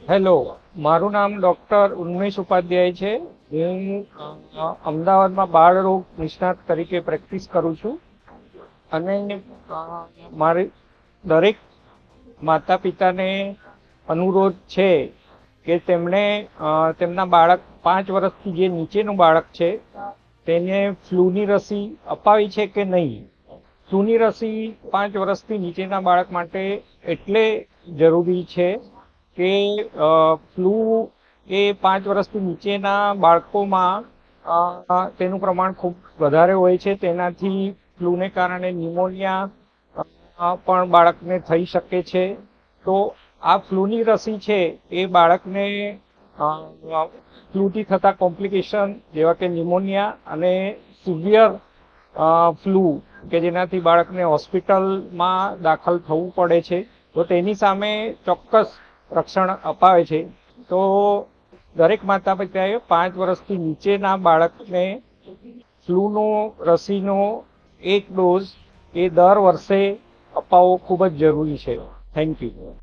Hello, મારું નામ doctor ઉન્મેશ Upadhyay છે. હું અમદાવાદમાં બાળ રોગ નિષ્ણાત તરીકે પ્રેક્ટિસ કરું છું અને મારી દરેક માતા પિતાને અનુરોધ છે કે તેમણે તેમના બાળક 5 વર્ષથી જે નીચેનું બાળક છે તેને ફ્લૂની રસી અપાવી છે કે નહીં. ફ્લૂની રસી 5 વર્ષથી નીચેના બાળક માટે એટલે જરૂરી છે કે ફ્લૂ એ 5 વર્ષથી નીચેના બાળકોમાં તેનું પ્રમાણ ખૂબ વધારે હોય છે. તેનાથી ફ્લૂને કારણે ન્યુમોનિયા પણ બાળકને થઈ શકે છે. તો આ ફ્લૂની રસી છે એ બાળકને ફ્લૂથી થતા કોમ્પ્લિકેશન જેવા કે ન્યુમોનિયા અને સિવિયર ફ્લૂ કે જેનાથી બાળકને હોસ્પિટલમાં દાખલ થવું પડે છે, તો તેની સામે ચોક્કસ રક્ષણ અપાવે છે. તો દરેક માતા પિતાએ 5 વર્ષથી નીચેના બાળકને ફ્લૂનો રસીનો 1 ડોઝ એ દર વર્ષે અપાવવો ખૂબ જ જરૂરી છે. Thank you.